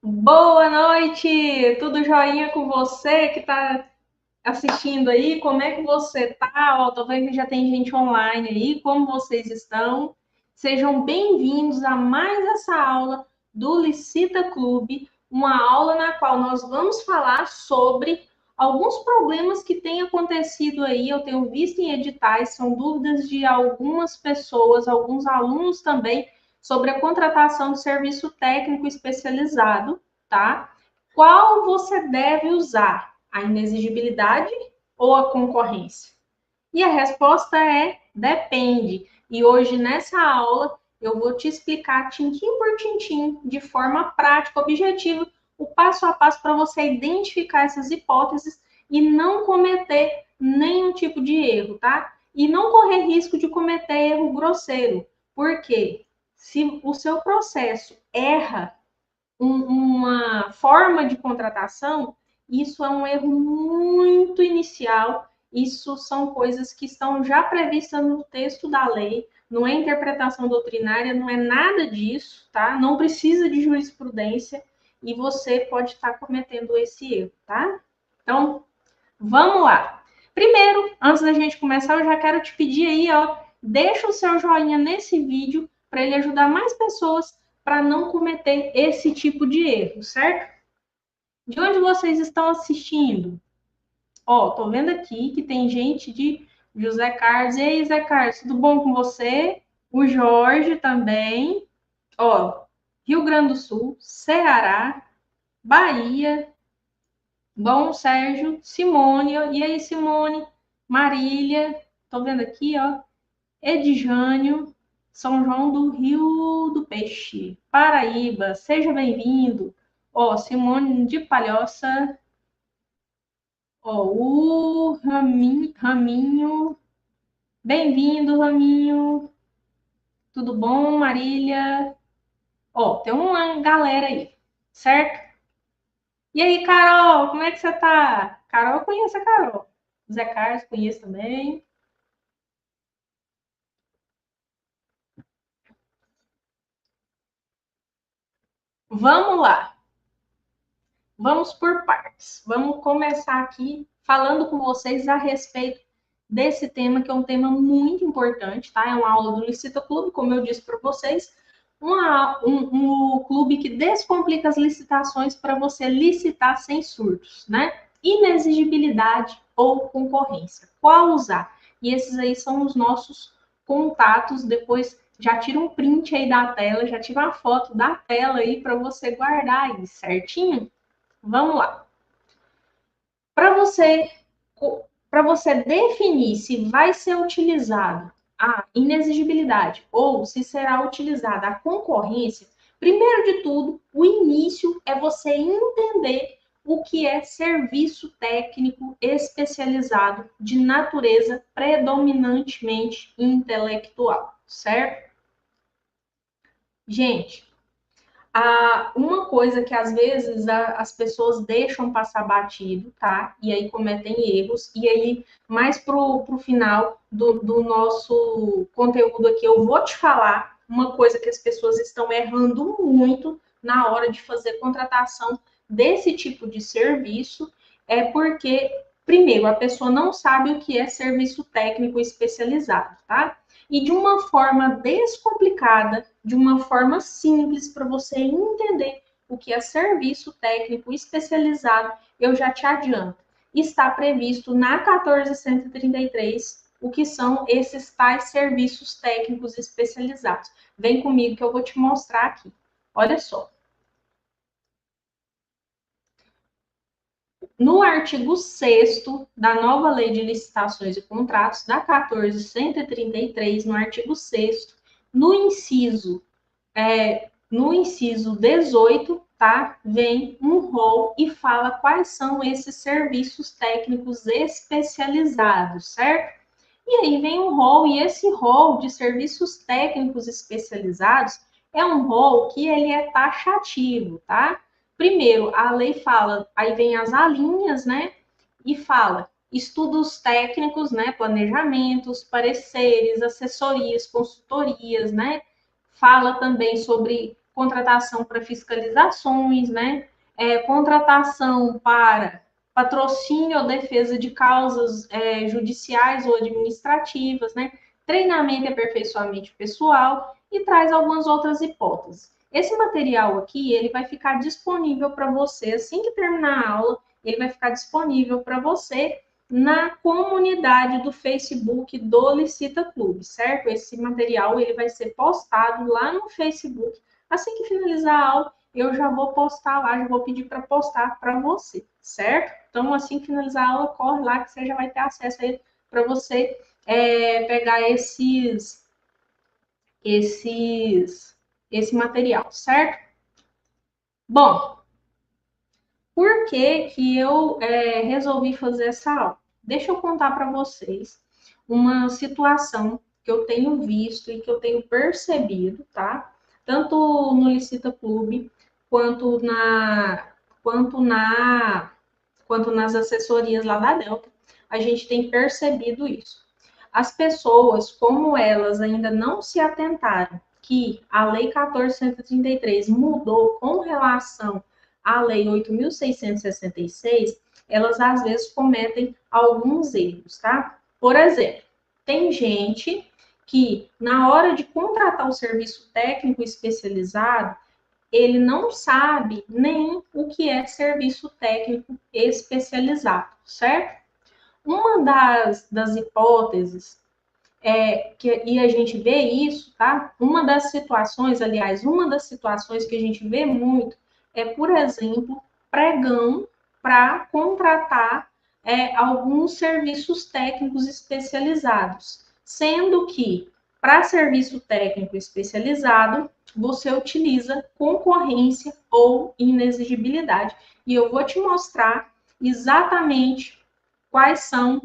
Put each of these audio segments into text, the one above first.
Boa noite! Tudo joinha com você que está assistindo aí? Como é que você tá? Ó, tô vendo que já tem gente online aí. Como vocês estão? Sejam bem-vindos a mais essa aula do Licita Clube, uma aula na qual nós vamos falar sobre alguns problemas que têm acontecido aí. Eu tenho visto em editais, são dúvidas de algumas pessoas, alguns alunos também, sobre a contratação de serviço técnico especializado, tá? Qual você deve usar? A inexigibilidade ou a concorrência? E a resposta é depende. E hoje, nessa aula, eu vou te explicar tintim por tintim, de forma prática, objetiva, o passo a passo para você identificar essas hipóteses e não cometer nenhum tipo de erro, tá? E não correr risco de cometer erro grosseiro. Por quê? Se o seu processo erra uma forma de contratação, isso é um erro muito inicial. Isso são coisas que estão já previstas no texto da lei, não é interpretação doutrinária, não é nada disso, tá? Não precisa de jurisprudência e você pode estar cometendo esse erro, tá? Então, vamos lá. Primeiro, antes da gente começar, eu já quero te pedir aí, ó, deixa o seu joinha nesse vídeo para ele ajudar mais pessoas para não cometer esse tipo de erro, certo? De onde vocês estão assistindo? Ó, tô vendo aqui que tem gente de José Carlos. E aí, Zé Carlos, tudo bom com você? O Jorge também. Ó, Rio Grande do Sul, Ceará, Bahia. Bom, Sérgio, Simone, e aí, Simone, Marília, tô vendo aqui, ó, Edjânio, São João do Rio do Peixe, Paraíba, seja bem-vindo. Ó, Simone de Palhoça, ó, o Raminho, bem-vindo, Raminho, tudo bom, Marília? Ó, tem uma galera aí, certo? E aí, Carol, como é que você tá? Carol, eu conheço a Carol. Zé Carlos, conheço também. Vamos lá, vamos por partes. Vamos começar aqui falando com vocês a respeito desse tema, que é um tema muito importante, tá? É uma aula do Licita Clube, como eu disse para vocês, um clube que descomplica as licitações para você licitar sem surtos, né? Inexigibilidade ou concorrência. Qual usar? E esses aí são os nossos contatos. Depois já tira um print aí da tela, já tira uma foto da tela aí para você guardar aí, certinho? Vamos lá. Para você para você definir se vai ser utilizado a inexigibilidade ou se será utilizada a concorrência, primeiro de tudo, o início é você entender o que é serviço técnico especializado de natureza predominantemente intelectual, certo? Gente, uma coisa que às vezes as pessoas deixam passar batido, tá? E aí cometem erros, e aí, mais pro final do nosso conteúdo aqui, eu vou te falar uma coisa que as pessoas estão errando muito na hora de fazer contratação desse tipo de serviço, é porque, primeiro, a pessoa não sabe o que é serviço técnico especializado, tá? E de uma forma descomplicada, de uma forma simples para você entender o que é serviço técnico especializado, eu já te adianto. Está previsto na 1433 o que são esses tais serviços técnicos especializados. Vem comigo que eu vou te mostrar aqui. Olha só. No artigo 6º da nova Lei de Licitações e Contratos, da 14.133, no artigo 6º, no inciso no inciso 18, tá? Vem um rol e fala quais são esses serviços técnicos especializados, certo? E aí vem um rol, e esse rol de serviços técnicos especializados é um rol que ele é taxativo, tá? Primeiro, a lei fala, aí vem as alíneas, né? E fala estudos técnicos, né? Planejamentos, pareceres, assessorias, consultorias, né? Fala também sobre contratação para fiscalizações, né? Contratação para patrocínio ou defesa de causas judiciais ou administrativas, né? Treinamento e aperfeiçoamento pessoal e traz algumas outras hipóteses. Esse material aqui, ele vai ficar disponível para você assim que terminar a aula, ele vai ficar disponível para você na comunidade do Facebook do Licita Clube, certo? Esse material ele vai ser postado lá no Facebook. Assim que finalizar a aula, eu já vou postar lá, já vou pedir para postar para você, certo? Então, assim que finalizar a aula, corre lá que você já vai ter acesso a ele para você pegar esse material, certo? Bom, por que que eu resolvi fazer essa aula? Deixa eu contar para vocês uma situação que eu tenho visto e que eu tenho percebido, tá? Tanto no Licita Clube quanto quanto na quanto nas assessorias lá da Delta, a gente tem percebido isso. As pessoas, como elas ainda não se atentaram que a Lei 14.133 mudou com relação à Lei 8.666, elas às vezes cometem alguns erros, tá? Por exemplo, tem gente que na hora de contratar o serviço técnico especializado, ele não sabe nem o que é serviço técnico especializado, certo? Uma das hipóteses e a gente vê isso, tá? Uma das situações que a gente vê muito é, por exemplo, pregão para contratar alguns serviços técnicos especializados, sendo que para serviço técnico especializado você utiliza concorrência ou inexigibilidade. E eu vou te mostrar exatamente quais são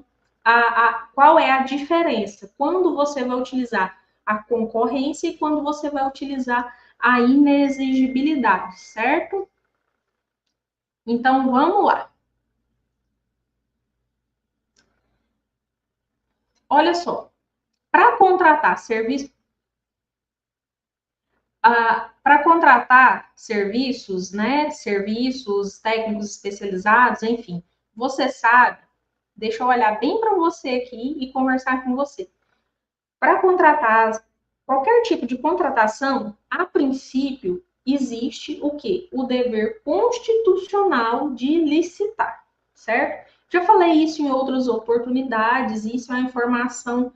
qual é a diferença quando você vai utilizar a concorrência e quando você vai utilizar a inexigibilidade, certo? Então, vamos lá. Olha só, para contratar serviço, para contratar serviços, né, serviços técnicos especializados, enfim, você sabe, deixa eu olhar bem para você aqui e conversar com você. Para contratar qualquer tipo de contratação, a princípio, existe o quê? O dever constitucional de licitar, certo? Já falei isso em outras oportunidades, isso é uma informação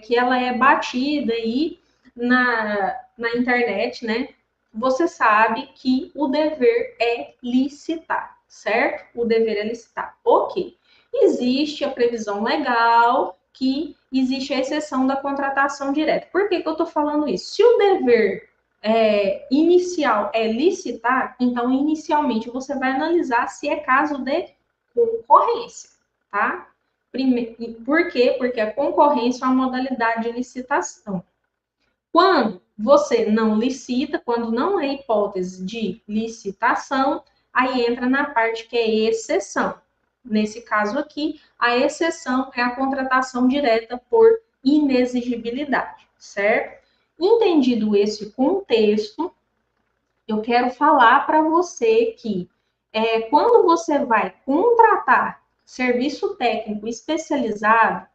que ela é batida aí na internet, né? Você sabe que o dever é licitar, certo? O dever é licitar. Ok. Existe a previsão legal que existe a exceção da contratação direta. Por que eu estou falando isso? Se o dever inicial é licitar, então inicialmente você vai analisar se é caso de concorrência, tá? Por quê? Porque a concorrência é uma modalidade de licitação. Quando você não licita, quando não é hipótese de licitação, aí entra na parte que é exceção. Nesse caso aqui, a exceção é a contratação direta por inexigibilidade, certo? Entendido esse contexto, eu quero falar para você que quando você vai contratar serviço técnico especializado,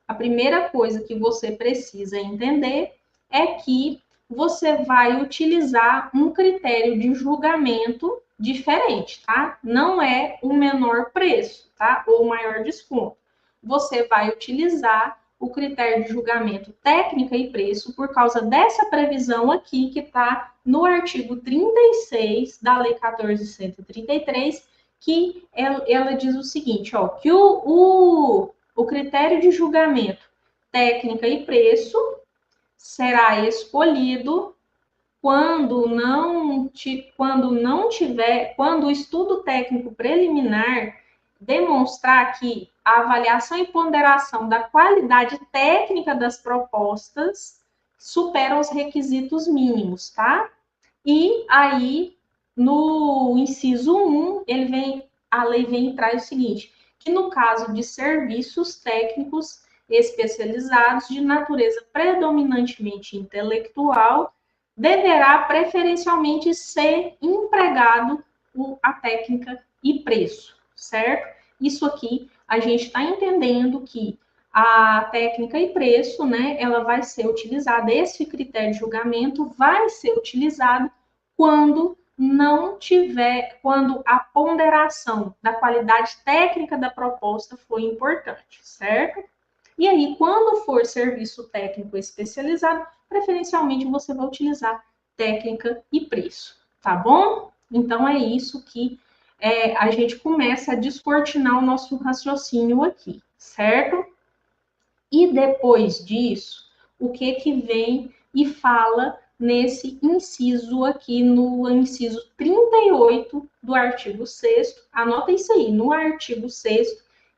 a primeira coisa que você precisa entender é que você vai utilizar um critério de julgamento diferente, tá? Não é o menor preço, tá? Ou o maior desconto. Você vai utilizar o critério de julgamento técnica e preço por causa dessa previsão aqui que está no artigo 36 da Lei 14.133, que ela diz o seguinte, ó, que o critério de julgamento técnica e preço será escolhido quando o estudo técnico preliminar demonstrar que a avaliação e ponderação da qualidade técnica das propostas supera os requisitos mínimos, tá? E aí, no inciso 1, a lei vem e traz o seguinte, que no caso de serviços técnicos especializados de natureza predominantemente intelectual, deverá preferencialmente ser empregado a técnica e preço, certo? Isso aqui a gente está entendendo que a técnica e preço, né, ela vai ser utilizada, esse critério de julgamento vai ser utilizado quando não tiver, quando a ponderação da qualidade técnica da proposta for importante, certo? E aí, quando for serviço técnico especializado, preferencialmente você vai utilizar técnica e preço, tá bom? Então é isso que a gente começa a descortinar o nosso raciocínio aqui, certo? E depois disso, o que que vem e fala nesse inciso aqui, no inciso 38 do artigo 6º, anota isso aí, no artigo 6º,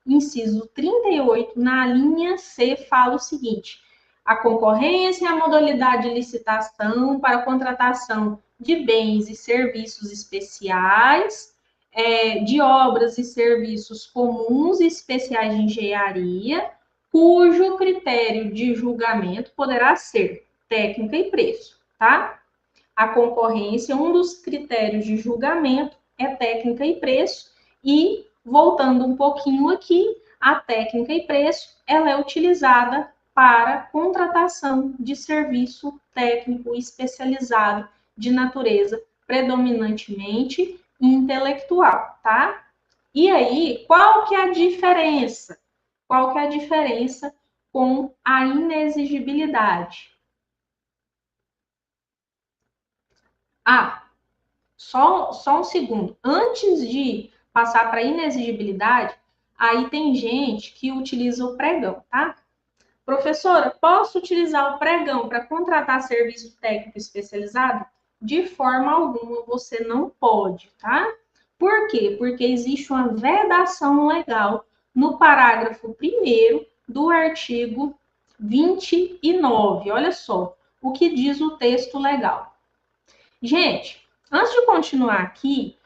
inciso 38, na linha C, fala o seguinte: a concorrência é a modalidade de licitação para a contratação de bens e serviços especiais, de obras e serviços comuns e especiais de engenharia, cujo critério de julgamento poderá ser técnica e preço, tá? A concorrência, um dos critérios de julgamento é técnica e preço, e voltando um pouquinho aqui, a técnica e preço, ela é utilizada para contratação de serviço técnico especializado de natureza predominantemente intelectual, tá? E aí, qual que é a diferença? Qual que é a diferença com a inexigibilidade? Ah, só um segundo. Antes de passar para a inexigibilidade, aí tem gente que utiliza o pregão, tá? Professora, posso utilizar o pregão para contratar serviço técnico especializado? De forma alguma, você não pode, tá? Por quê? Porque existe uma vedação legal no parágrafo 1º do artigo 29. Olha só o que diz o texto legal. Gente, antes de continuar aqui,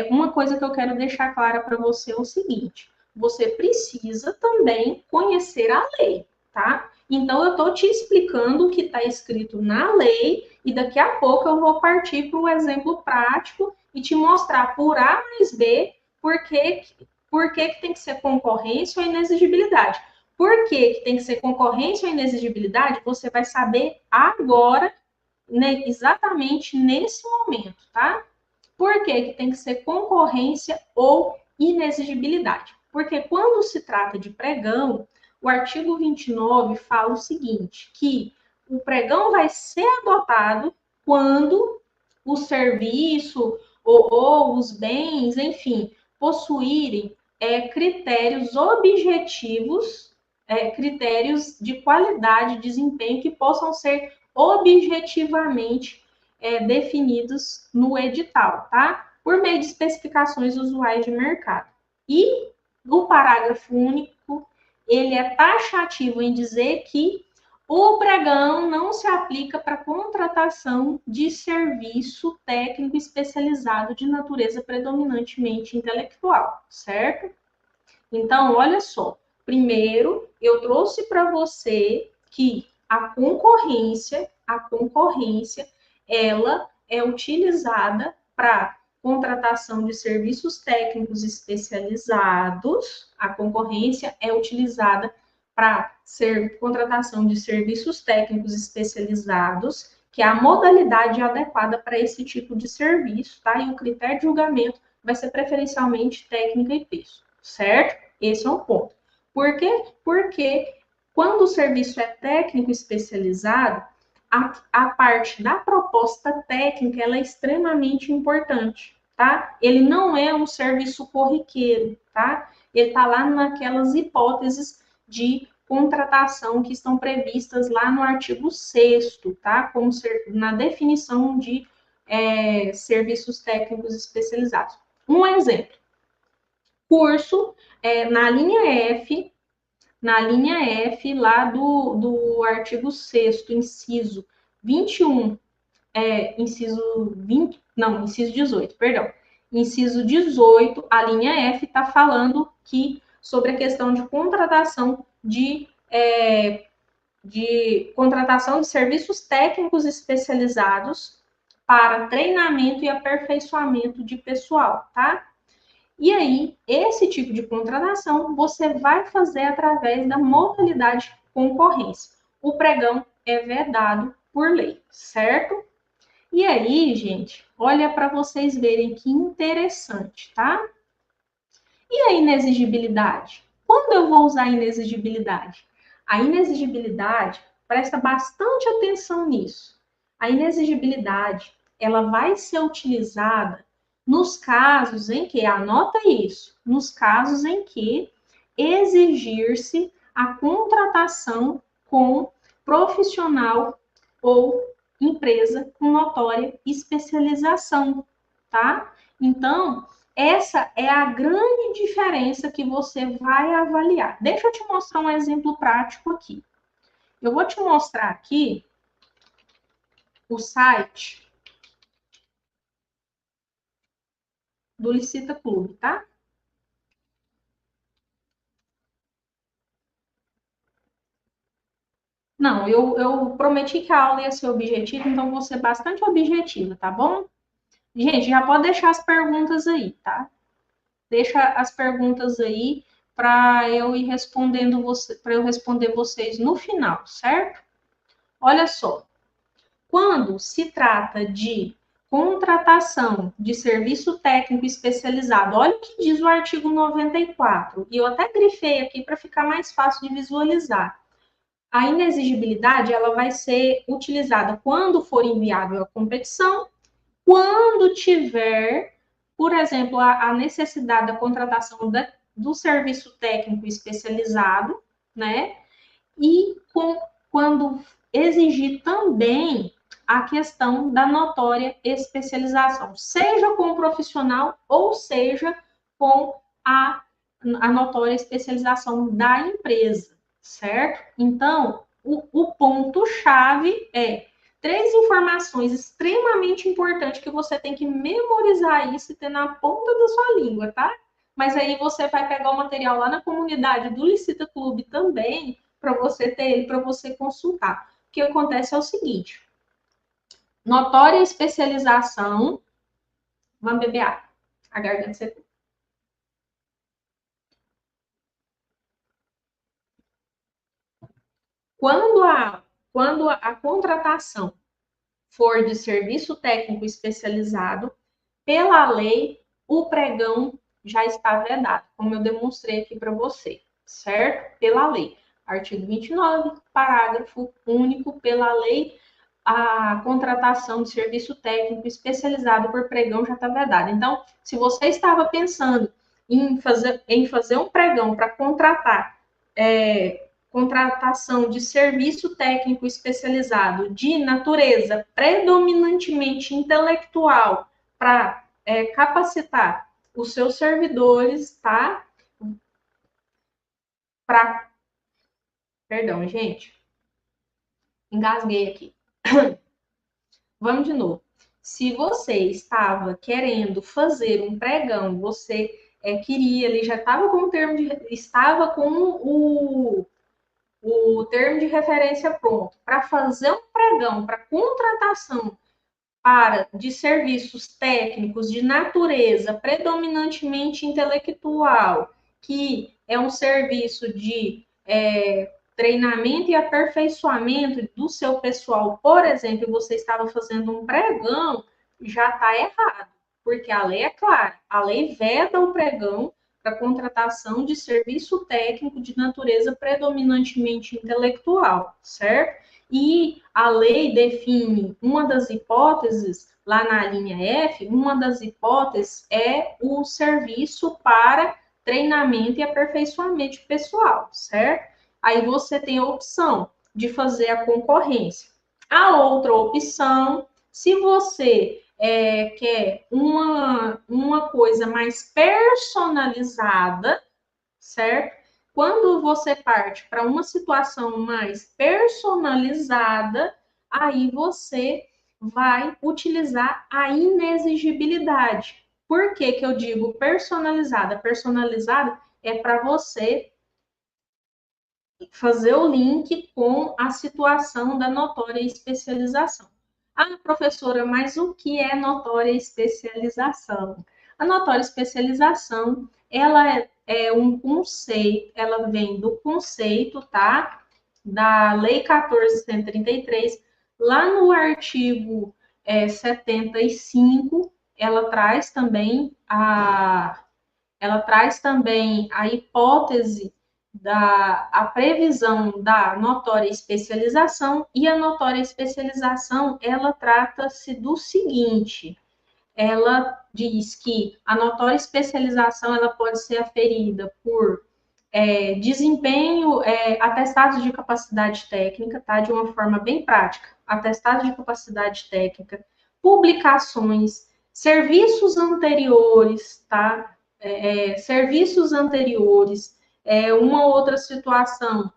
uma coisa que eu quero deixar clara para você é o seguinte: você precisa também conhecer a lei, tá? Então, eu estou te explicando o que está escrito na lei e daqui a pouco eu vou partir para um exemplo prático e te mostrar por A mais B por que tem que ser concorrência ou inexigibilidade. Por que tem que ser concorrência ou inexigibilidade? Você vai saber agora, né, exatamente nesse momento, tá? Por que que tem que ser concorrência ou inexigibilidade? Porque quando se trata de pregão, o artigo 29 fala o seguinte, que o pregão vai ser adotado quando o serviço ou os bens, enfim, possuírem critérios objetivos, critérios de qualidade e desempenho que possam ser objetivamente definidos no edital, tá? Por meio de especificações usuais de mercado. E o parágrafo único, ele é taxativo em dizer que o pregão não se aplica para contratação de serviço técnico especializado de natureza predominantemente intelectual, certo? Então, olha só. Primeiro, eu trouxe para você que a concorrência, ela é utilizada para contratação de serviços técnicos especializados. A concorrência é utilizada para contratação de serviços técnicos especializados, que é a modalidade adequada para esse tipo de serviço, tá? E o critério de julgamento vai ser preferencialmente técnica e preço, certo? Esse é um ponto. Por quê? Porque quando o serviço é técnico especializado, a parte da proposta técnica ela é extremamente importante, tá? Ele não é um serviço corriqueiro, tá? Ele está lá naquelas hipóteses de contratação que estão previstas lá no artigo 6º, tá? Como na definição de serviços técnicos especializados. Um exemplo, curso na linha F lá do artigo 6º, inciso 21, inciso 20, não, inciso 18, perdão. Inciso 18, a linha F está falando que sobre a questão de contratação de de contratação de serviços técnicos especializados para treinamento e aperfeiçoamento de pessoal, tá? E aí, esse tipo de contratação você vai fazer através da modalidade concorrência. O pregão é vedado por lei, certo? E aí, gente, olha para vocês verem que interessante, tá? E a inexigibilidade? Quando eu vou usar a inexigibilidade? A inexigibilidade, presta bastante atenção nisso. A inexigibilidade, ela vai ser utilizada nos casos em que, anota isso, nos casos em que exigir-se a contratação com profissional ou empresa com notória especialização, tá? Então, essa é a grande diferença que você vai avaliar. Deixa eu te mostrar um exemplo prático aqui. Eu vou te mostrar aqui o site do Licita Clube, tá? Não, eu prometi que a aula ia ser objetiva, então vou ser bastante objetiva, tá bom? Gente, já pode deixar as perguntas aí, tá? Deixa as perguntas aí para eu ir respondendo para eu responder vocês no final, certo? Olha só. Quando se trata de contratação de serviço técnico especializado, olha o que diz o artigo 94, e eu até grifei aqui para ficar mais fácil de visualizar. A inexigibilidade ela vai ser utilizada quando for inviável a competição, quando tiver, por exemplo, a necessidade da contratação do serviço técnico especializado, né? E quando exigir também a questão da notória especialização, seja com o profissional ou seja com a notória especialização da empresa, certo? Então, o ponto-chave é três informações extremamente importantes que você tem que memorizar isso e ter na ponta da sua língua, tá? Mas aí você vai pegar o material lá na comunidade do Licita Clube também, para você ter ele, para você consultar. O que acontece é o seguinte: notória especialização. Vamos beber água. A garganta secou. Quando a contratação for de serviço técnico especializado, pela lei, o pregão já está vedado, como eu demonstrei aqui para você, certo? Pela lei. Artigo 29, parágrafo único, pela lei, a contratação de serviço técnico especializado por pregão já está vedada. Então, se você estava pensando em fazer um pregão para contratação de serviço técnico especializado de natureza predominantemente intelectual para capacitar os seus servidores, tá? Para, perdão, gente, engasguei aqui. Vamos de novo. Se você estava querendo fazer um pregão, você queria, ele já estava com o termo estava com o termo de referência pronto para fazer um pregão para contratação de serviços técnicos de natureza predominantemente intelectual, que é um serviço de treinamento e aperfeiçoamento do seu pessoal, por exemplo, você estava fazendo um pregão, já está errado, porque a lei é clara, a lei veda o pregão para contratação de serviço técnico de natureza predominantemente intelectual, certo? E a lei define uma das hipóteses, lá na linha F, uma das hipóteses é o serviço para treinamento e aperfeiçoamento pessoal, certo? Aí você tem a opção de fazer a concorrência. A outra opção, se você quer uma coisa mais personalizada, certo? Quando você parte para uma situação mais personalizada, aí você vai utilizar a inexigibilidade. Por que que eu digo personalizada? Personalizada é para você fazer o link com a situação da notória especialização. Ah, professora, mas o que é notória especialização? A notória especialização, ela é um conceito, ela vem do conceito, tá? Da Lei 14.133, lá no artigo 75, ela traz também a hipótese a previsão da notória especialização, e a notória especialização, ela trata-se do seguinte: ela diz que a notória especialização ela pode ser aferida por desempenho, atestados de capacidade técnica, tá? De uma forma bem prática, atestados de capacidade técnica, publicações, serviços anteriores, tá? Serviços anteriores, uma outra situação,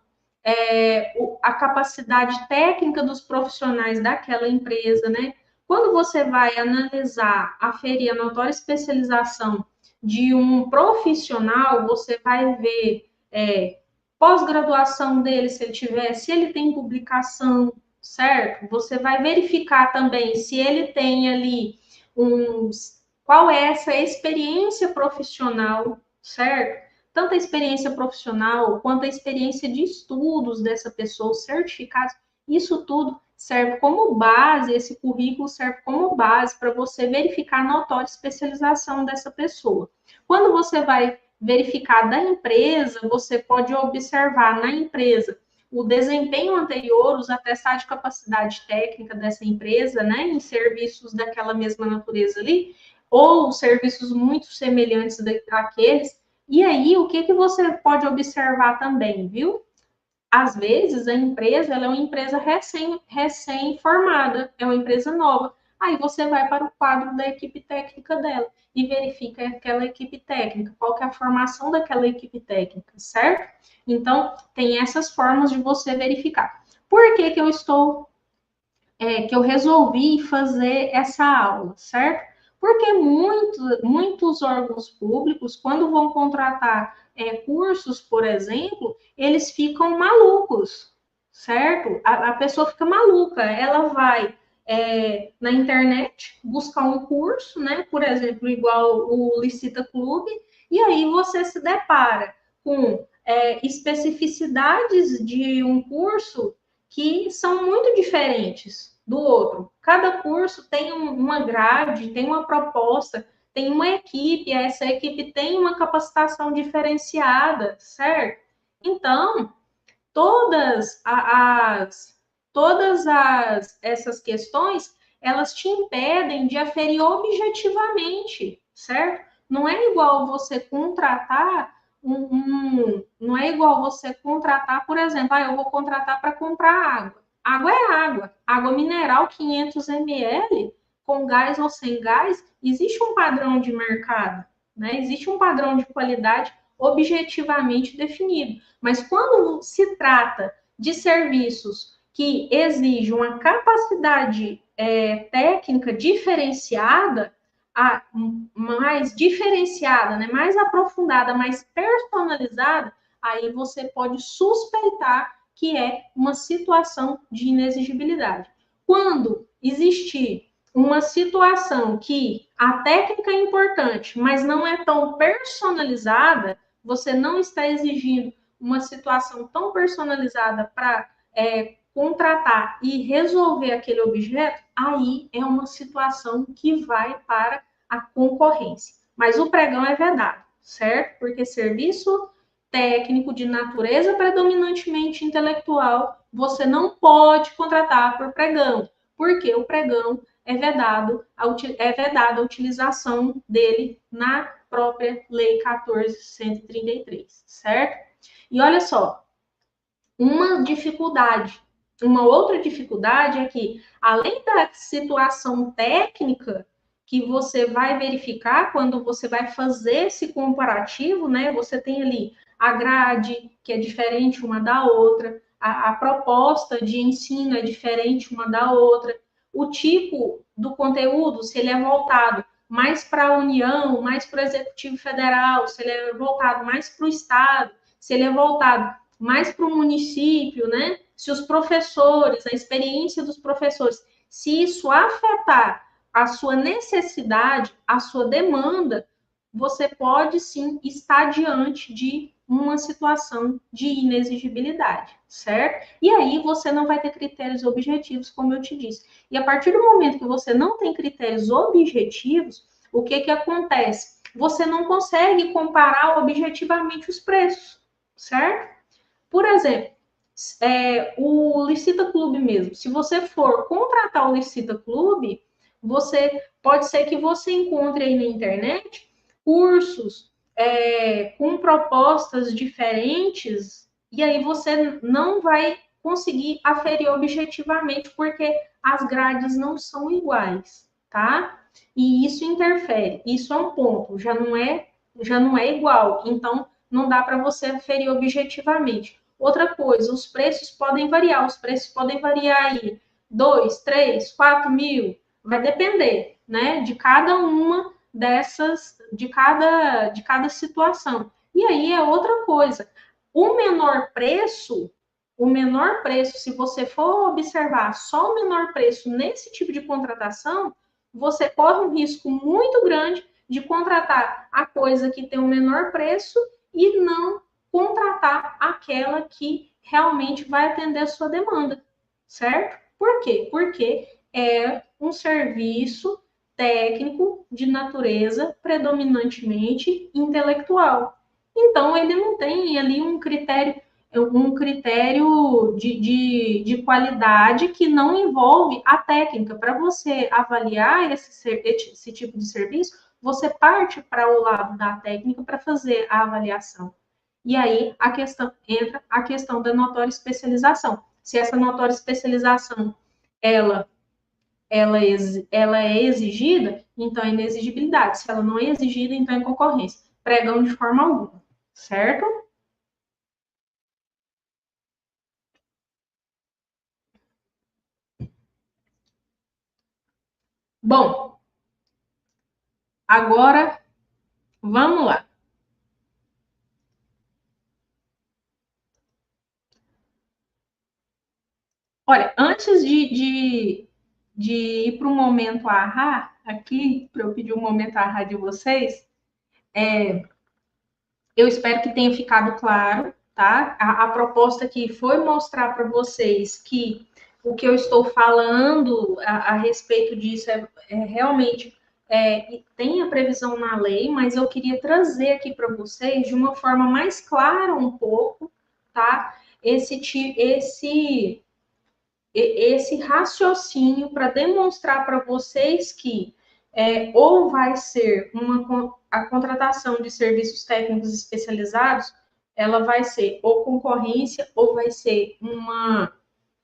a capacidade técnica dos profissionais daquela empresa, né? Quando você vai analisar, aferir a notória especialização de um profissional, você vai ver pós-graduação dele, se ele tiver, se ele tem publicação, certo? Você vai verificar também se ele tem ali qual é essa experiência profissional, certo? Tanto a experiência profissional quanto a experiência de estudos dessa pessoa, os certificados, isso tudo serve como base, esse currículo serve como base para você verificar a notória especialização dessa pessoa. Quando você vai verificar da empresa, você pode observar na empresa o desempenho anterior, os atestados de capacidade técnica dessa empresa, né, em serviços daquela mesma natureza ali, ou serviços muito semelhantes àqueles. E aí, o que você pode observar também, viu? Às vezes, a empresa ela é uma empresa recém-formada, é uma empresa nova. Aí você vai para o quadro da equipe técnica dela e verifica aquela equipe técnica, qual que é a formação daquela equipe técnica, certo? Então, tem essas formas de você verificar. Por que que eu resolvi fazer essa aula, certo? Porque muitos órgãos públicos, quando vão contratar cursos, por exemplo, eles ficam malucos, certo? A pessoa fica maluca, ela vai na internet buscar um curso, né? Por exemplo, igual o Licita Clube, e aí você se depara com especificidades de um curso que são muito diferentes do outro. Cada curso tem uma grade, tem uma proposta, tem uma equipe, essa equipe tem uma capacitação diferenciada, certo? Então, todas as essas questões, elas te impedem de aferir objetivamente, certo? Não é igual você contratar não é igual você contratar, por exemplo, eu vou contratar para comprar água. Água é água. Água mineral 500 ml, com gás ou sem gás, existe um padrão de mercado, né? Existe um padrão de qualidade objetivamente definido. Mas quando se trata de serviços que exigem uma capacidade técnica diferenciada, mais diferenciada, né, mais aprofundada, mais personalizada, aí você pode suspeitar que é uma situação de inexigibilidade. Quando existir uma situação que a técnica é importante, mas não é tão personalizada, você não está exigindo uma situação tão personalizada para contratar e resolver aquele objeto, aí é uma situação que vai para a concorrência. Mas o pregão é vedado, certo? Porque serviço técnico de natureza predominantemente intelectual, você não pode contratar por pregão, porque o pregão é vedada a utilização dele na própria Lei 14.133, certo? E olha só, uma outra dificuldade é que, além da situação técnica que você vai verificar quando você vai fazer esse comparativo, né? Você tem ali a grade, que é diferente uma da outra, a proposta de ensino é diferente uma da outra, o tipo do conteúdo, se ele é voltado mais para a União, mais para o Executivo Federal, se ele é voltado mais para o Estado, se ele é voltado mais para o município, né? Se os professores, a experiência dos professores, se isso afetar a sua necessidade, a sua demanda, você pode sim estar diante de uma situação de inexigibilidade, certo? E aí você não vai ter critérios objetivos, como eu te disse. E a partir do momento que você não tem critérios objetivos, o que acontece? Você não consegue comparar objetivamente os preços, certo? Por exemplo, o Licita Clube mesmo. Se você for contratar o Licita Clube, você pode ser que você encontre aí na internet cursos com propostas diferentes, e aí você não vai conseguir aferir objetivamente, porque as grades não são iguais, tá? E isso interfere, isso é um ponto, já não é igual, então não dá para você aferir objetivamente. Outra coisa, os preços podem variar, aí 2, 3, 4 mil, vai depender, né, de cada uma dessas, de cada situação. E aí é outra coisa, o menor preço, se você for observar só o menor preço nesse tipo de contratação, você corre um risco muito grande de contratar a coisa que tem o menor preço e não contratar aquela que realmente vai atender a sua demanda, certo? Por quê? Porque é um serviço técnico de natureza predominantemente intelectual. Então, ele não tem ali um critério de qualidade que não envolve a técnica. Para você avaliar esse tipo de serviço, você parte para o lado da técnica para fazer a avaliação. E aí entra a questão da notória especialização. Se essa notória especialização ela, ela é exigida, então é inexigibilidade. Se ela não é exigida, então é concorrência. Pregão de forma alguma, certo? Bom, agora vamos lá. Olha, antes de ir para o momento ahá, aqui, para eu pedir o momento ahá de vocês, eu espero que tenha ficado claro, tá? A proposta aqui foi mostrar para vocês que o que eu estou falando a respeito disso realmente tem a previsão na lei, mas eu queria trazer aqui para vocês de uma forma mais clara um pouco, tá? Esse raciocínio para demonstrar para vocês que ou vai ser a contratação de serviços técnicos especializados, ela vai ser ou concorrência ou vai ser uma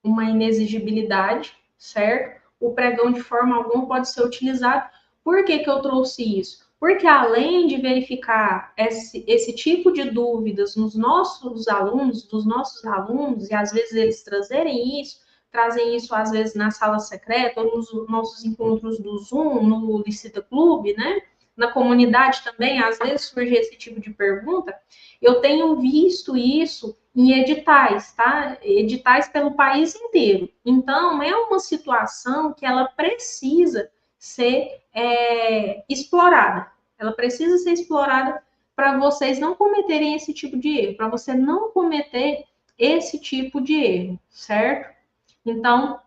inexigibilidade, certo? O pregão de forma alguma pode ser utilizado. Por que eu trouxe isso? Porque além de verificar esse tipo de dúvidas dos nossos alunos, e às vezes eles trazem isso às vezes na sala secreta, ou nos nossos encontros do Zoom, no Licita Clube, né? Na comunidade também, às vezes surge esse tipo de pergunta. Eu tenho visto isso em editais, tá? Editais pelo país inteiro. Então, é uma situação que ela precisa ser explorada. Ela precisa ser explorada para vocês não cometerem esse tipo de erro, para você não cometer esse tipo de erro, certo? Então,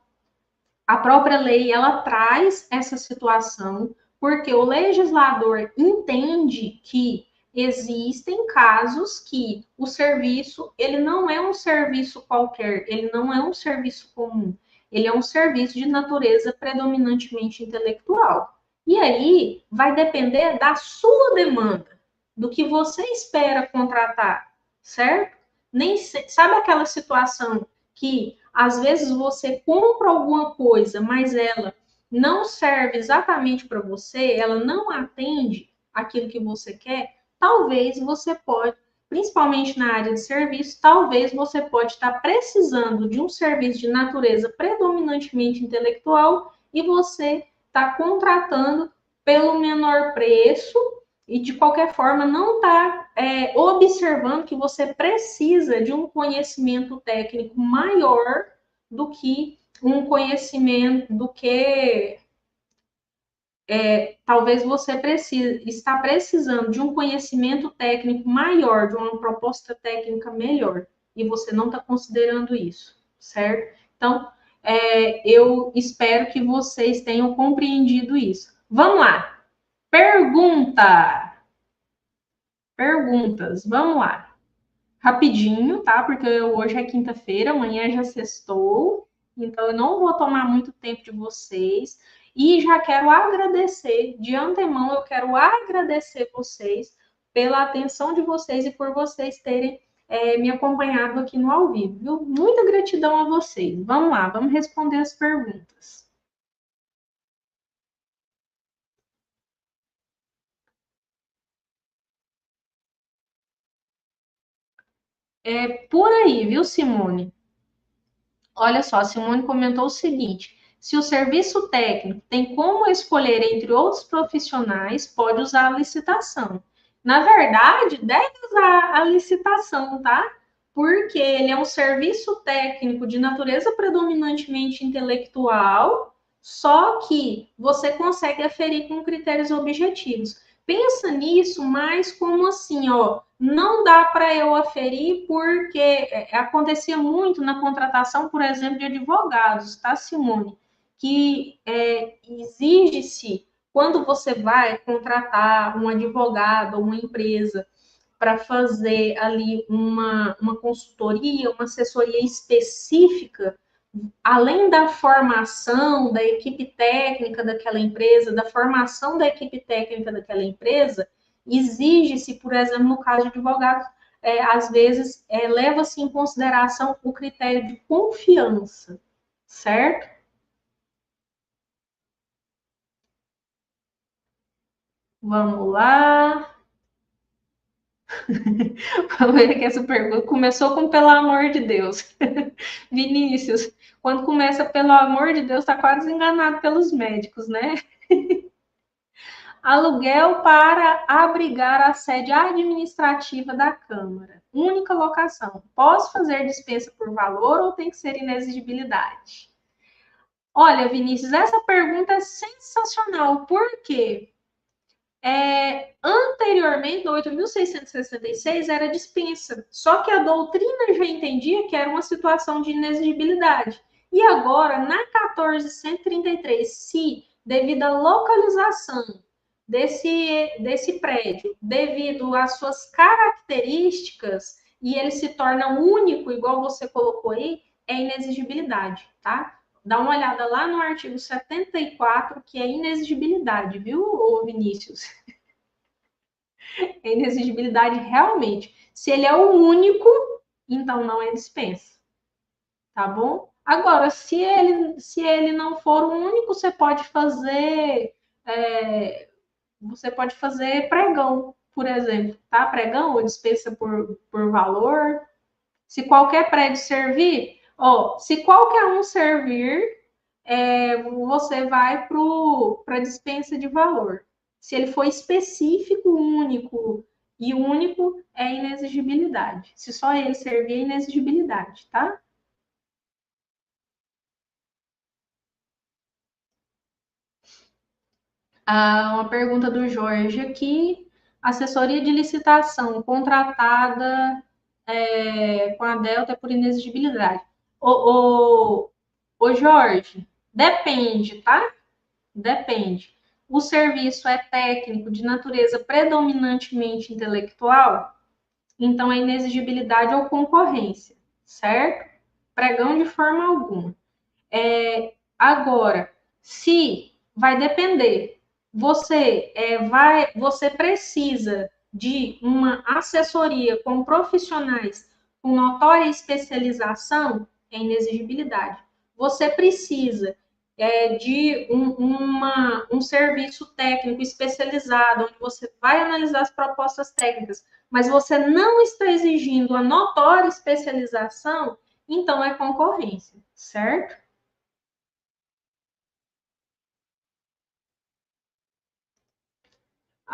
a própria lei ela traz essa situação porque o legislador entende que existem casos que o serviço ele não é um serviço qualquer, ele não é um serviço comum, ele é um serviço de natureza predominantemente intelectual. E aí vai depender da sua demanda, do que você espera contratar, certo? Nem sabe aquela situação que às vezes você compra alguma coisa, mas ela não serve exatamente para você, ela não atende aquilo que você quer, talvez você pode, principalmente na área de serviço, talvez você pode estar precisando de um serviço de natureza predominantemente intelectual e você está contratando pelo menor preço e de qualquer forma não está observando que você precisa de um conhecimento técnico maior do que um conhecimento, do que talvez você está precisando de um conhecimento técnico maior, de uma proposta técnica melhor, e você não está considerando isso, certo? Então, eu espero que vocês tenham compreendido isso. Vamos lá. Pergunta. Perguntas. Vamos lá. Rapidinho, tá? Porque hoje é quinta-feira, amanhã já sextou, então eu não vou tomar muito tempo de vocês. E já quero agradecer, de antemão, eu quero agradecer vocês pela atenção de vocês e por vocês terem me acompanhado aqui no ao vivo, viu? Muita gratidão a vocês. Vamos lá, vamos responder as perguntas. É por aí, viu, Simone? Olha só, a Simone comentou o seguinte: se o serviço técnico tem como escolher entre outros profissionais, pode usar a licitação. Na verdade, deve usar a licitação, tá? Porque ele é um serviço técnico de natureza predominantemente intelectual, só que você consegue aferir com critérios objetivos. Pensa nisso mais como assim, ó, não dá para eu aferir porque acontecia muito na contratação, por exemplo, de advogados, tá, Simone? Que exige-se, quando você vai contratar um advogado ou uma empresa para fazer ali uma consultoria, uma assessoria específica, além da formação da equipe técnica daquela empresa, da formação da equipe técnica daquela empresa, exige-se, por exemplo, no caso de advogados, às vezes leva-se em consideração o critério de confiança, certo? Vamos lá. Vamos ver que essa pergunta começou com pelo amor de Deus. Vinícius, quando começa pelo amor de Deus, está quase enganado pelos médicos, né? Aluguel para abrigar a sede administrativa da Câmara. Única locação. Posso fazer dispensa por valor ou tem que ser inexigibilidade? Olha, Vinícius, essa pergunta é sensacional. Por quê? Anteriormente, no 8.666, era dispensa. Só que a doutrina já entendia que era uma situação de inexigibilidade. E agora, na 1433, se devido à localização desse prédio, devido às suas características, e ele se torna único, igual você colocou aí, é inexigibilidade, tá? Dá uma olhada lá no artigo 74, que é inexigibilidade, viu, Vinícius? É inexigibilidade realmente. Se ele é o único, então não é dispensa, tá bom? Agora, se ele não for o único, você pode fazer pregão, por exemplo, tá? Pregão ou dispensa por valor. Se qualquer prédio servir, se qualquer um servir, você vai para a dispensa de valor. Se ele for específico, único e único, é inexigibilidade. Se só ele servir, é inexigibilidade, tá? Uma pergunta do Jorge aqui. Assessoria de licitação contratada com a Delta é por inexigibilidade. Ô Jorge, depende, tá? Depende. O serviço é técnico, de natureza predominantemente intelectual, então é inexigibilidade ou concorrência, certo? Pregão de forma alguma. Agora, se vai depender, você precisa de uma assessoria com profissionais com notória especialização em inexigibilidade. Você precisa de um serviço técnico especializado, onde você vai analisar as propostas técnicas, mas você não está exigindo a notória especialização, então é concorrência, certo?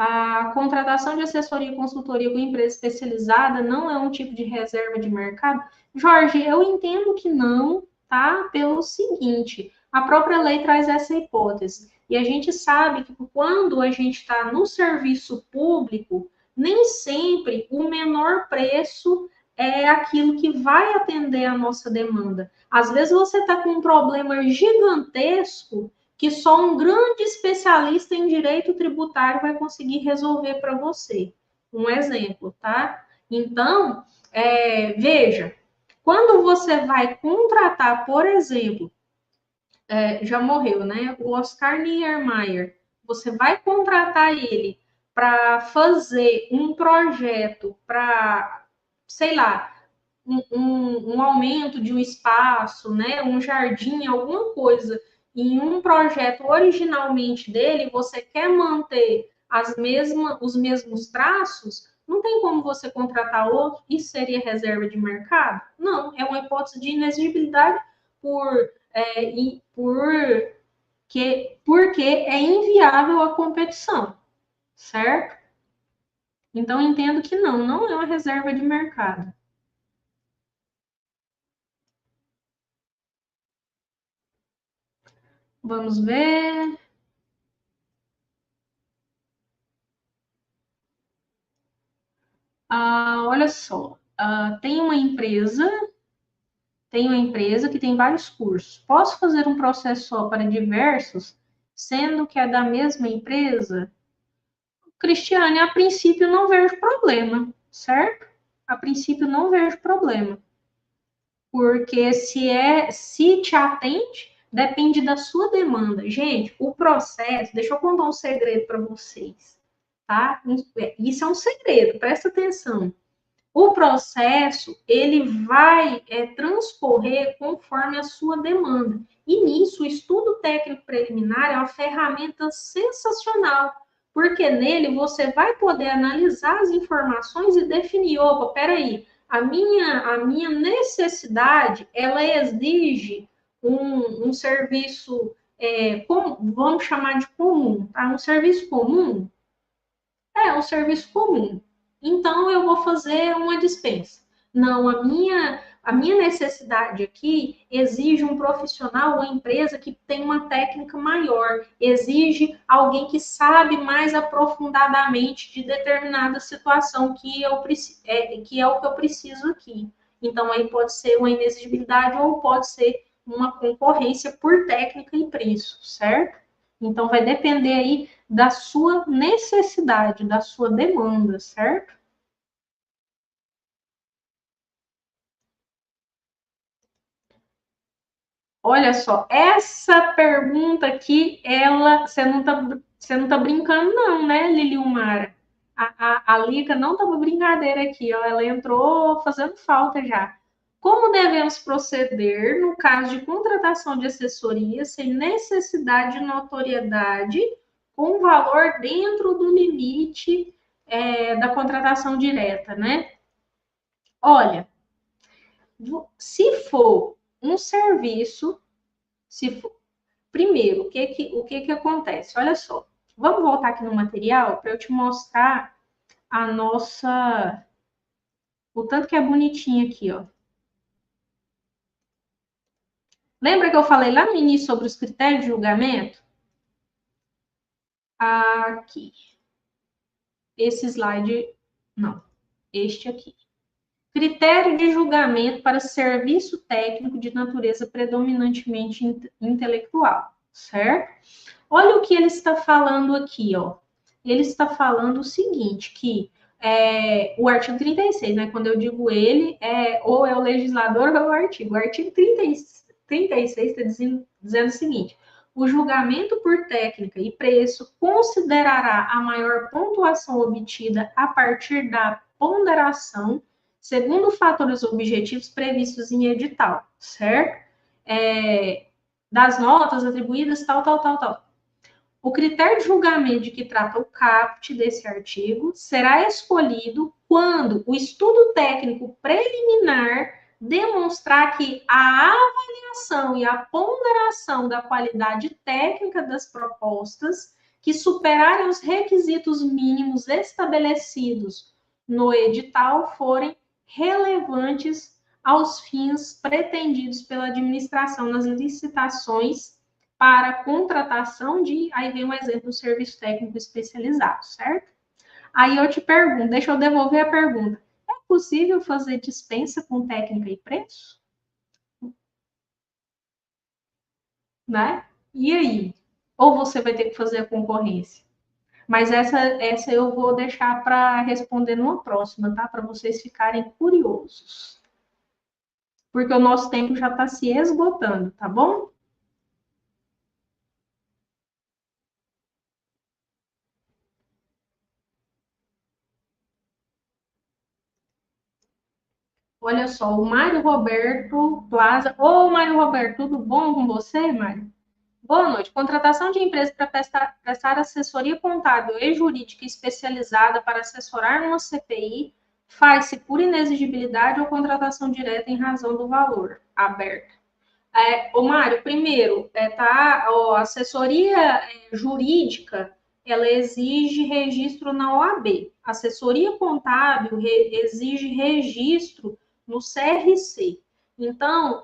A contratação de assessoria e consultoria com empresa especializada não é um tipo de reserva de mercado? Jorge, eu entendo que não, tá? Pelo seguinte, a própria lei traz essa hipótese. E a gente sabe que quando a gente está no serviço público, nem sempre o menor preço é aquilo que vai atender a nossa demanda. Às vezes você está com um problema gigantesco que só um grande especialista em direito tributário vai conseguir resolver para você. Um exemplo, tá? Então, veja, quando você vai contratar, por exemplo, já morreu, né? O Oscar Niemeyer, você vai contratar ele para fazer um projeto para, sei lá, um aumento de um espaço, né, um jardim, alguma coisa, em um projeto originalmente dele, você quer manter os mesmos traços, não tem como você contratar outro. Isso seria reserva de mercado? Não, é uma hipótese de inexigibilidade porque é inviável a competição, certo? Então, entendo que não é uma reserva de mercado. Vamos ver. Olha só, tem uma empresa que tem vários cursos. Posso fazer um processo só para diversos, sendo que é da mesma empresa? Cristiane, a princípio não vejo problema, certo? A princípio não vejo problema, porque se te atende, depende da sua demanda. Gente, o processo, deixa eu contar um segredo para vocês, tá? Isso é um segredo, presta atenção. O processo ele vai transcorrer conforme a sua demanda. E nisso, o estudo técnico preliminar é uma ferramenta sensacional, porque nele você vai poder analisar as informações e definir, opa, peraí, a minha necessidade, ela exige um serviço, vamos chamar de comum, tá? Um serviço comum é um serviço comum. Então eu vou fazer uma dispensa. Não, a minha necessidade aqui exige um profissional, uma empresa que tem uma técnica maior, exige alguém que sabe mais aprofundadamente de determinada situação que é o que eu preciso aqui. Então aí pode ser uma inexigibilidade ou pode ser uma concorrência por técnica e preço, certo? Então vai depender aí da sua necessidade, da sua demanda, certo? Olha só, essa pergunta aqui, você não tá brincando não, né, Liliumara? A Lica não estava brincadeira aqui, ó, ela entrou fazendo falta já. Como devemos proceder no caso de contratação de assessoria sem necessidade de notoriedade, com valor dentro do limite da contratação direta, né? Olha, se for um serviço, se for, primeiro, o que que acontece? Olha só, vamos voltar aqui no material para eu te mostrar a nossa, o tanto que é bonitinho aqui, ó. Lembra que eu falei lá no início sobre os critérios de julgamento? Aqui, esse slide, não, este aqui. Critério de julgamento para serviço técnico de natureza predominantemente intelectual, certo? Olha o que ele está falando aqui, ó. Ele está falando o seguinte, que o artigo 36, né? Quando eu digo ele, ou é o legislador ou é o artigo. O artigo 36 está dizendo o seguinte: o julgamento por técnica e preço considerará a maior pontuação obtida a partir da ponderação segundo fatores objetivos previstos em edital, certo? Das notas atribuídas, tal, tal, tal, tal. O critério de julgamento de que trata o caput desse artigo será escolhido quando o estudo técnico preliminar demonstrar que a avaliação e a ponderação da qualidade técnica das propostas, que superarem os requisitos mínimos estabelecidos no edital forem relevantes aos fins pretendidos pela administração nas licitações para contratação de, aí vem um exemplo, serviço técnico especializado, certo? Aí eu te pergunto, deixa eu devolver a pergunta. É possível fazer dispensa com técnica e preço? Né? E aí? Ou você vai ter que fazer a concorrência? Mas essa eu vou deixar para responder numa próxima, tá? Para vocês ficarem curiosos. Porque o nosso tempo já está se esgotando, tá bom? Olha só, o Mário Roberto Plaza. Ô, Mário Roberto, tudo bom com você, Mário? Boa noite. Contratação de empresa para prestar assessoria contábil e jurídica especializada para assessorar uma CPI faz-se por inexigibilidade ou contratação direta em razão do valor aberto. Ô, Mário, primeiro, a assessoria jurídica, ela exige registro na OAB. Assessoria contábil exige registro no CRC. Então,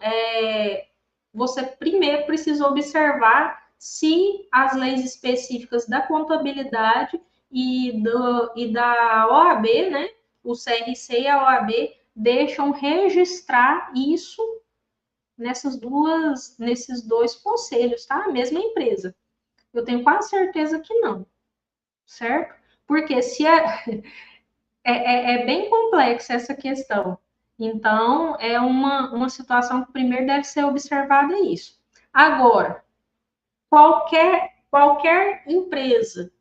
você primeiro precisa observar se as leis específicas da contabilidade e da OAB, né, o CRC e a OAB, deixam registrar isso nesses dois conselhos, tá? A mesma empresa. Eu tenho quase certeza que não, certo? Porque se é bem complexa essa questão. Então, é uma situação que primeiro deve ser observada isso. Agora, qualquer empresa,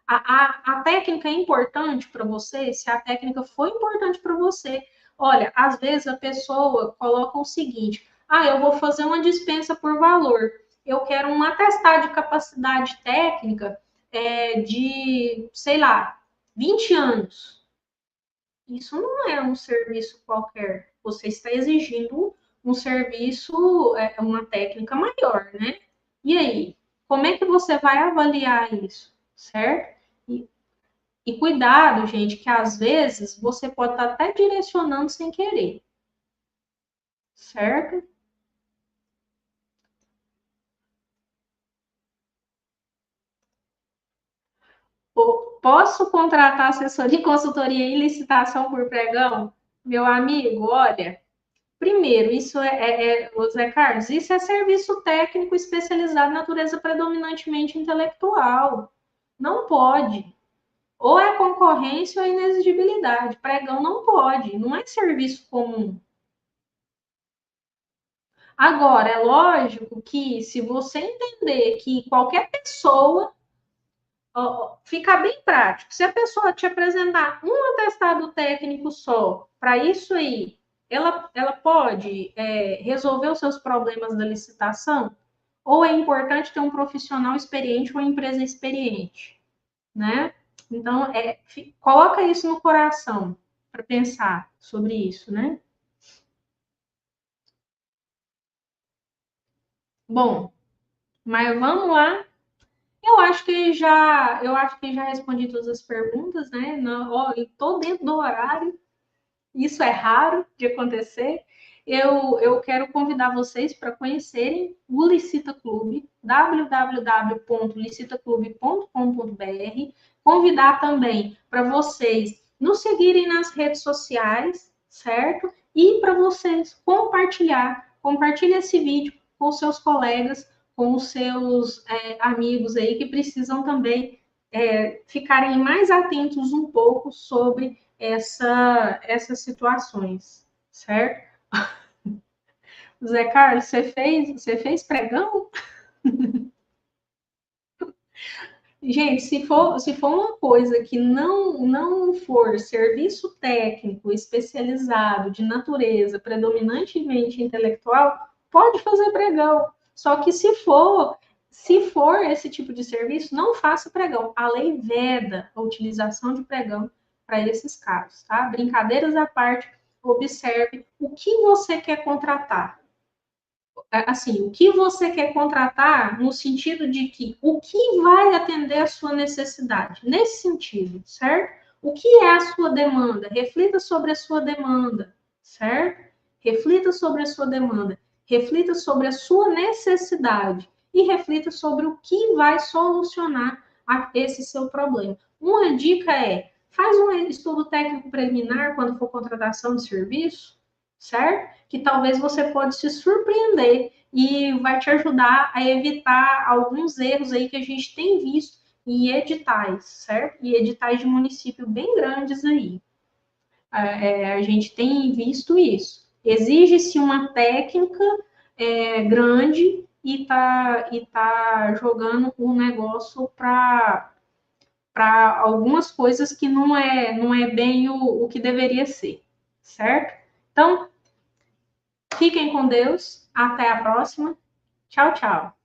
a técnica é importante para você, se a técnica foi importante para você. Olha, às vezes a pessoa coloca o seguinte: eu vou fazer uma dispensa por valor. Eu quero um atestado de capacidade técnica de, sei lá, 20 anos. Isso não é um serviço qualquer. Você está exigindo um serviço, uma técnica maior, né? E aí, como é que você vai avaliar isso, certo? E cuidado, gente, que às vezes você pode estar até direcionando sem querer, certo? Posso contratar assessoria e consultoria em licitação por pregão? Meu amigo, olha, primeiro, isso Zé Carlos, isso é serviço técnico especializado, natureza predominantemente intelectual. Não pode. Ou é concorrência ou é inexigibilidade. Pregão não pode, não é serviço comum. Agora, é lógico que se você entender que qualquer pessoa, fica bem prático, se a pessoa te apresentar um atestado técnico só, para isso aí, ela pode resolver os seus problemas da licitação? Ou é importante ter um profissional experiente ou uma empresa experiente, né? Então, coloca isso no coração para pensar sobre isso, né? Bom, mas vamos lá. Eu acho que já respondi todas as perguntas, né? Não, ó, eu tô dentro do horário. Isso é raro de acontecer. Eu quero convidar vocês para conhecerem o Licita Clube, www.licitaclube.com.br. Convidar também para vocês nos seguirem nas redes sociais, certo? E para vocês compartilhe esse vídeo com seus colegas, com os seus amigos aí que precisam também ficarem mais atentos um pouco sobre essas situações, certo? Zé Carlos, você fez pregão? Gente, se for uma coisa que não for serviço técnico especializado de natureza predominantemente intelectual, pode fazer pregão. Só que se for esse tipo de serviço, não faça pregão. A lei veda a utilização de pregão para esses casos, tá? Brincadeiras à parte, observe o que você quer contratar. assim, o que você quer contratar no sentido de que o que vai atender a sua necessidade, nesse sentido, certo? O que é a sua demanda? Reflita sobre a sua demanda, certo? Reflita sobre a sua demanda, reflita sobre a sua necessidade e reflita sobre o que vai solucionar esse seu problema. Uma dica é: faz um estudo técnico preliminar quando for contratação de serviço, certo? Que talvez você pode se surpreender e vai te ajudar a evitar alguns erros aí que a gente tem visto em editais, certo? E editais de município bem grandes aí. A gente tem visto isso. Exige-se uma técnica grande e tá jogando o negócio para algumas coisas que não é bem o que deveria ser, certo? Então, fiquem com Deus. Até a próxima. Tchau, tchau.